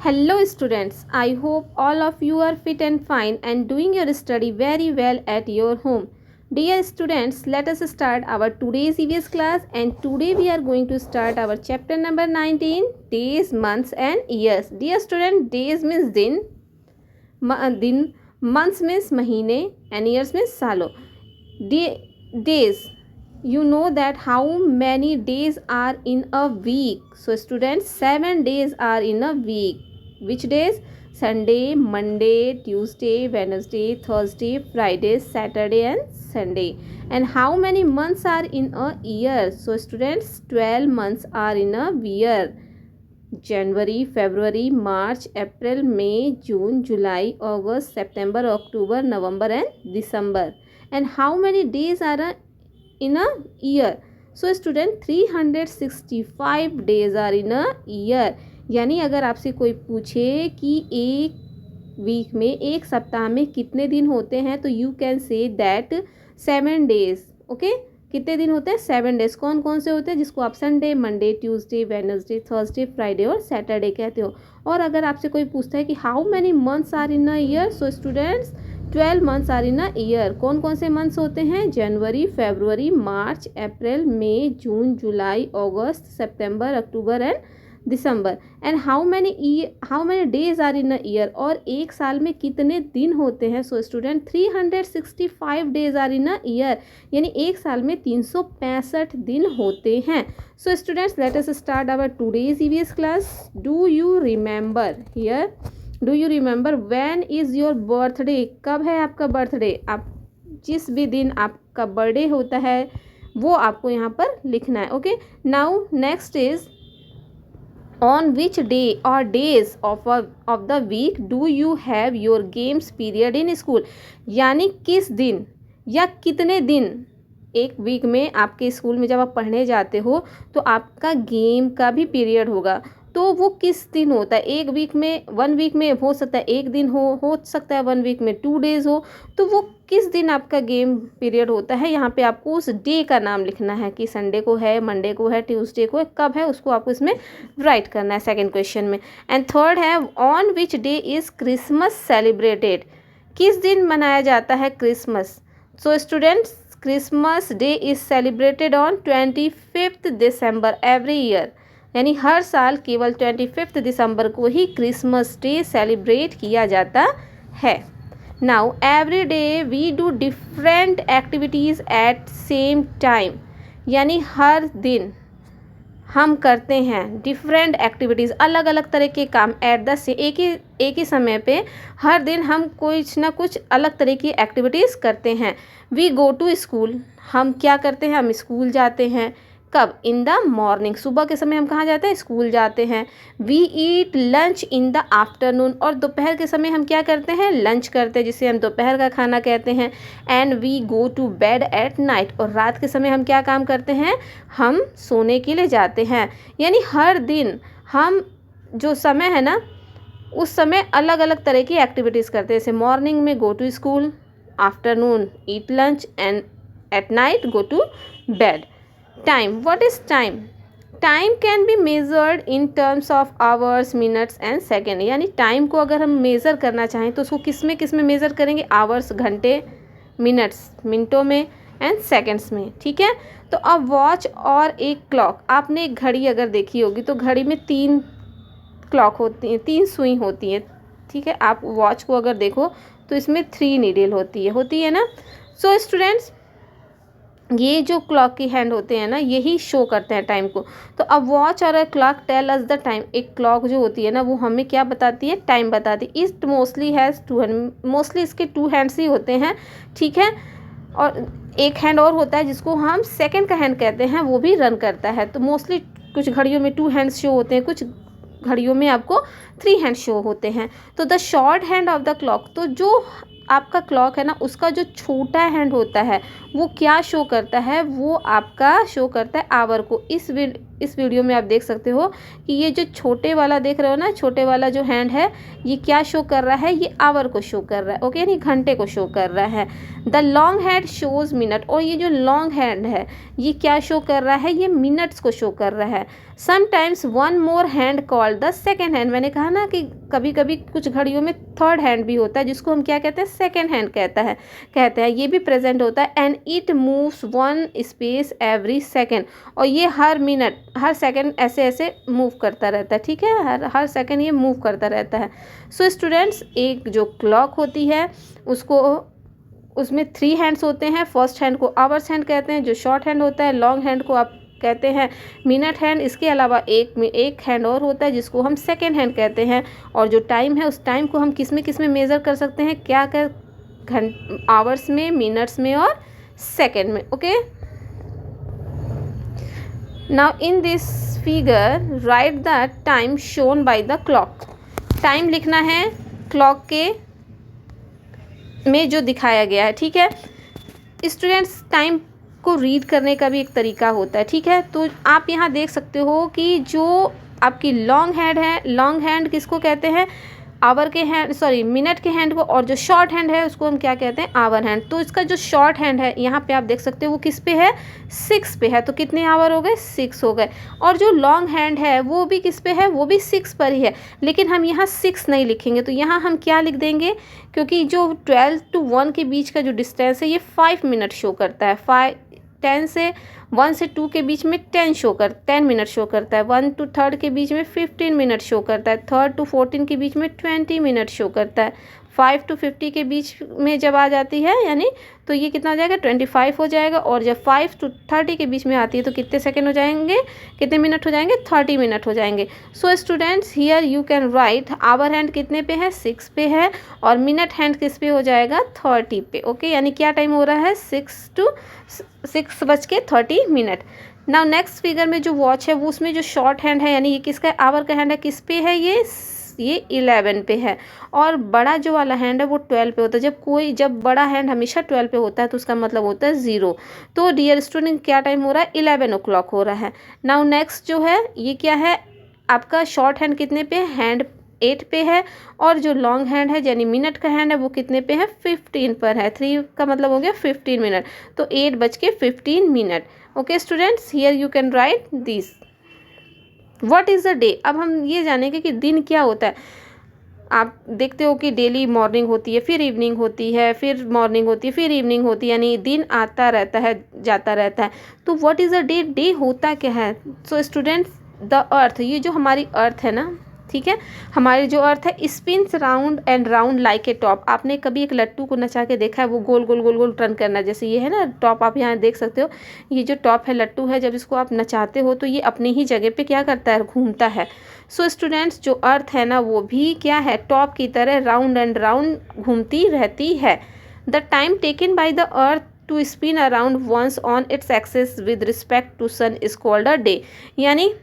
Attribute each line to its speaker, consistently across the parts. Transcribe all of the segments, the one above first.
Speaker 1: Hello students, I hope all of you are fit and fine and doing your study very well at your home. Dear students, let us start our today's EVS class, and today we are going to start our chapter number 19, days, months and years. Dear student, days means दिन, months means महीने and years means सालों. Days, you know that how many days are in a week. So students, 7 days are in a week. Which days? Sunday, Monday, Tuesday, Wednesday, Thursday, Friday, Saturday and Sunday. And how many months are in a year? So students, 12 months are in a year. January, February, March, April, May, June, July, August, September, October, November and December. And how many days are in a year? So student, 365 days are in a year. यानी अगर आपसे कोई पूछे कि एक week में, एक सप्ताह में कितने दिन होते हैं, तो you can say that 7 days. Okay, कितने दिन होते हैं? 7 डेज. कौन कौन से होते हैं? जिसको आप Sunday, Monday, Tuesday, Wednesday, Thursday, Friday और सैटरडे कहते हो. और अगर आपसे कोई पूछता है कि how many months are in a year, so students 12 months are in a year. कौन कौन से मंथ्स होते हैं? जनवरी, फरवरी, मार्च, अप्रैल, मई, जून, जुलाई, अगस्त, सितंबर, अक्टूबर एंड दिसंबर. And how many days are in a year, और एक साल में कितने दिन होते हैं? सो student, 365 days are in a year, यानी एक साल में 365 दिन होते हैं. So students, let us start our today's EVS class. Do you remember when is your birthday? कब है आपका बर्थडे? आप जिस भी दिन आपका बर्थडे होता है वो आपको यहाँ पर लिखना है. Okay, now next is on which day or days of the week do you have your games period in school? यानी किस दिन या कितने दिन एक वीक में आपके स्कूल में जब आप पढ़ने जाते हो तो आपका गेम का भी पीरियड होगा. तो वो किस दिन होता है? एक वीक में, 1 वीक में हो सकता है एक दिन हो सकता है 1 वीक में 2 डेज हो. तो वो किस दिन आपका गेम पीरियड होता है? यहाँ पे आपको उस डे का नाम लिखना है कि संडे को है, मंडे को है, ट्यूसडे को है, कब है उसको आपको इसमें राइट करना है सेकेंड क्वेश्चन में. एंड थर्ड है on which day is Christmas celebrated? किस दिन मनाया जाता है Christmas? So students, Christmas day is celebrated on 25 December every year, यानी हर साल केवल 25 दिसंबर को ही क्रिसमस डे सेलिब्रेट किया जाता है. Now every day we do different activities at same time, यानी हर दिन हम करते हैं डिफरेंट एक्टिविटीज़, अलग अलग तरह के काम एट द एक ही समय पे हर दिन हम कुछ ना कुछ अलग तरह की एक्टिविटीज़ करते हैं. वी गो टू स्कूल, हम क्या करते हैं? हम स्कूल जाते हैं. कब? इन द मॉर्निंग, सुबह के समय हम कहाँ जाते हैं? स्कूल जाते हैं. We eat lunch in the afternoon, और दोपहर के समय हम क्या करते हैं? लंच करते हैं, जिसे हम दोपहर का खाना कहते हैं. And we go to bed at night, और रात के समय हम क्या काम करते हैं? हम सोने के लिए जाते हैं. यानी हर दिन हम जो समय है ना, उस समय अलग अलग तरह की एक्टिविटीज़ करते हैं. जैसे मॉर्निंग में go to school, afternoon eat lunch and at night go to bed. Time. What is time? Time can be measured in terms of hours, minutes and second. यानी टाइम को अगर हम मेज़र करना चाहें तो उसको किस में मेज़र करेंगे? आवर्स घंटे, मिनट्स मिनटों में एंड सेकंड्स में. ठीक है, तो अब वॉच और एक क्लॉक. आपने एक घड़ी अगर देखी होगी तो घड़ी में 3 क्लॉक होती हैं, 3 सुई होती हैं. ठीक है, आप वॉच को अगर देखो तो इसमें 3 नीडल होती है ना. सो स्टूडेंट्स, ये जो क्लॉक की हैंड होते हैं ना, यही शो करते हैं टाइम को. तो अब वॉच और clock tell us the time. एक क्लॉक जो होती है ना, वो हमें क्या बताती है? टाइम बताती है. It mostly has 2 hand, mostly इसके 2 हैंड्स ही होते हैं. ठीक है, और एक हैंड और होता है जिसको हम सेकंड का हैंड कहते हैं, वो भी रन करता है. तो मोस्टली कुछ घड़ियों में 2 हैंड्स शो होते हैं, कुछ घड़ियों में आपको 3 हैंड शो होते हैं. तो the short hand of the clock, तो जो आपका क्लॉक है ना, उसका जो छोटा हैंड होता है वो क्या शो करता है, वो आपका शो करता है आवर को। इस वीडियो में आप देख सकते हो कि ये जो छोटे वाला देख रहे हो ना, छोटे वाला जो हैंड है ये क्या शो कर रहा है, ये आवर को शो कर रहा है, ओके, यानी घंटे को शो कर रहा है। The long hand shows minute, और ये जो लॉन्ग हैंड है ये क्या शो कर रहा है, ये मिनट्स को शो कर रहा है। Sometimes one more hand called the second hand, मैंने कहा ना कि कभी कभी कुछ घड़ियों में थर्ड हैंड भी होता है जिसको हम क्या कहते हैं, सेकेंड हैंड कहते हैं, ये भी प्रेजेंट होता है। And it moves one space every second, और ये हर मिनट हर सेकेंड ऐसे ऐसे मूव करता रहता है, ठीक है, हर सेकेंड ये मूव करता रहता है। सो स्टूडेंट्स, एक जो क्लॉक होती है उसमें 3 हैंड्स होते हैं। फर्स्ट हैंड को आवर्स हैंड कहते हैं, जो शॉर्ट हैंड होता है लॉन्ग हैंड को आप कहते हैं मिनट हैंड। इसके अलावा एक हैंड और होता है जिसको हम सेकेंड हैंड कहते हैं। और जो टाइम है उस टाइम को हम किस में मेज़र कर सकते हैं, क्या आवर्स में, मिनट्स में और सेकेंड में, okay. Now in this figure right the time shown by the clock, time लिखना है क्लॉक के में जो दिखाया गया है, ठीक है। स्टूडेंट्स, टाइम को रीड करने का भी एक तरीका होता है, ठीक है। तो आप यहाँ देख सकते हो कि जो आपकी लॉन्ग हैंड है, लॉन्ग हैंड किसको कहते हैं, आवर के हैंड, मिनट के हैंड को, और जो शॉर्ट हैंड है उसको हम क्या कहते हैं, आवर हैंड। तो इसका जो शॉर्ट हैंड है यहाँ पे आप देख सकते हो वो किस पे है, 6 पे है, तो कितने आवर हो गए, 6 हो गए। और जो लॉन्ग हैंड है वो भी किस पे है, वो भी 6 पर ही है, लेकिन हम यहाँ 6 नहीं लिखेंगे, तो यहाँ हम क्या लिख देंगे, क्योंकि जो 12 to 1 के बीच का जो डिस्टेंस है ये 5 मिनट शो करता है। 1 से 2 के बीच में 10 मिनट शो करता है। 1 to 3 के बीच में 15 मिनट शो करता है। 3 to 14 के बीच में 20 मिनट शो करता है। 5 to 50 के बीच में जब आ जाती है यानी तो ये कितना हो जाएगा, 25 हो जाएगा। और जब 5 to 30 के बीच में आती है तो कितने सेकेंड हो जाएंगे, कितने मिनट हो जाएंगे, 30 मिनट हो जाएंगे। So students, here you can write hour hand कितने पे है, 6 पे है, और मिनट हैंड किस पे हो जाएगा, 30 पे, ओके। यानी क्या टाइम हो रहा है, 6:30। नाउ नेक्स्ट फिगर में जो वॉच है वो उसमें जो शॉर्ट हैंड है यानी ये किसका है, आवर का हैंड है, किस पे है, ये 11 पे है। और बड़ा जो वाला हैंड है वो 12 पे होता है। जब बड़ा हैंड हमेशा 12 पे होता है तो उसका मतलब होता है 0। तो डियर स्टूडेंट, क्या टाइम हो रहा है, 11 o'clock हो रहा है। नाउ नेक्स्ट जो है ये क्या है, आपका शॉर्ट हैंड कितने पे, हैंड 8 पे है, और जो लॉन्ग हैंड है यानी मिनट का हैंड है वो कितने पे है, 15 पर है। 3 का मतलब हो गया 15 मिनट, तो 8:15। Okay students, here you can right this. What is the day, अब हम ये जानेंगे कि दिन क्या होता है। आप देखते हो कि डेली मॉर्निंग होती है, फिर इवनिंग होती है, फिर मॉर्निंग होती है, फिर इवनिंग होती है, यानी दिन आता रहता है, जाता रहता है। तो what is the day, day होता क्या है। सो स्टूडेंट्स, द अर्थ, ये जो हमारी अर्थ है ना, ठीक है, हमारी जो अर्थ है spins round and round like a top. आपने कभी एक लट्टू को नचा के देखा है, वो गोल गोल गोल गोल टर्न करना, जैसे ये है ना टॉप, आप यहाँ देख सकते हो, ये जो टॉप है लट्टू है, जब इसको आप नचाते हो तो ये अपनी ही जगह पे क्या करता है, घूमता है। सो स्टूडेंट्स, जो अर्थ है ना वो भी क्या है, टॉप की तरह राउंड एंड राउंड घूमती रहती है। The time taken by the earth to spin around once on its axis with respect to sun is called a day. यानी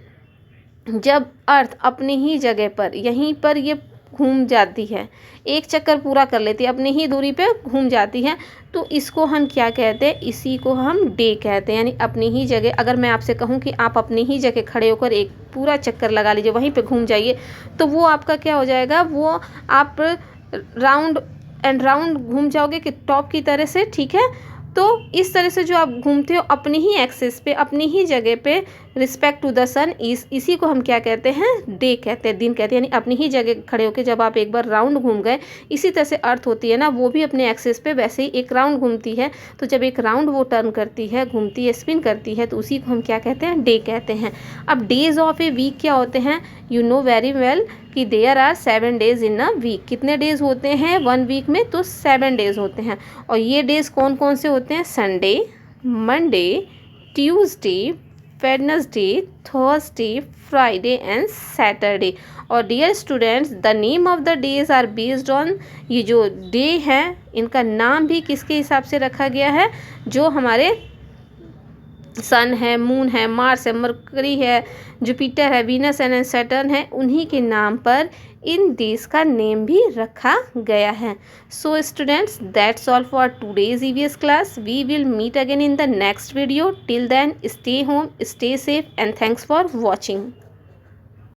Speaker 1: जब अर्थ अपनी ही जगह पर, यहीं पर ये घूम जाती है, एक चक्कर पूरा कर लेती है, अपनी ही दूरी पे घूम जाती है, तो इसको हम क्या कहते हैं, इसी को हम डे कहते हैं। यानी अपनी ही जगह, अगर मैं आपसे कहूँ कि आप अपनी ही जगह खड़े होकर एक पूरा चक्कर लगा लीजिए, वहीं पे घूम जाइए, तो वो आपका क्या हो जाएगा, वो आप राउंड एंड राउंड घूम जाओगे कि टॉप की तरह से, ठीक है। तो इस तरह से जो आप घूमते हो अपनी ही एक्सिस पे, अपनी ही जगह पे, रिस्पेक्ट टू द सन, इसी को हम क्या कहते हैं, डे कहते हैं, दिन कहते हैं। यानी अपनी ही जगह खड़े होकर जब आप एक बार राउंड घूम गए, इसी तरह से अर्थ होती है ना, वो भी अपने एक्सिस पे वैसे ही एक राउंड घूमती है। तो जब एक राउंड वो टर्न करती है, घूमती है, स्पिन करती है, तो उसी को हम क्या कहते हैं, डे कहते हैं। अब डेज ऑफ ए वीक क्या होते हैं, यू नो वेरी वेल कि there are 7 days in a week. कितने डेज होते हैं 1 वीक में, तो 7 days होते हैं। और ये डेज कौन कौन से होते हैं, Sunday, Monday, Tuesday, Wednesday, Thursday, Friday and Saturday. और dear students, the name of the days are based on, ये जो डे हैं इनका नाम भी किसके हिसाब से रखा गया है, जो हमारे सन है, मून है, मार्स है, मरकरी है, जुपिटर है, वीनस एंड सैटर्न है, उन्हीं के नाम पर इन देश का नेम भी रखा गया है। So students, that's all for today's EVS class. We will meet again in the next video. Till then, stay home, stay safe and thanks for watching.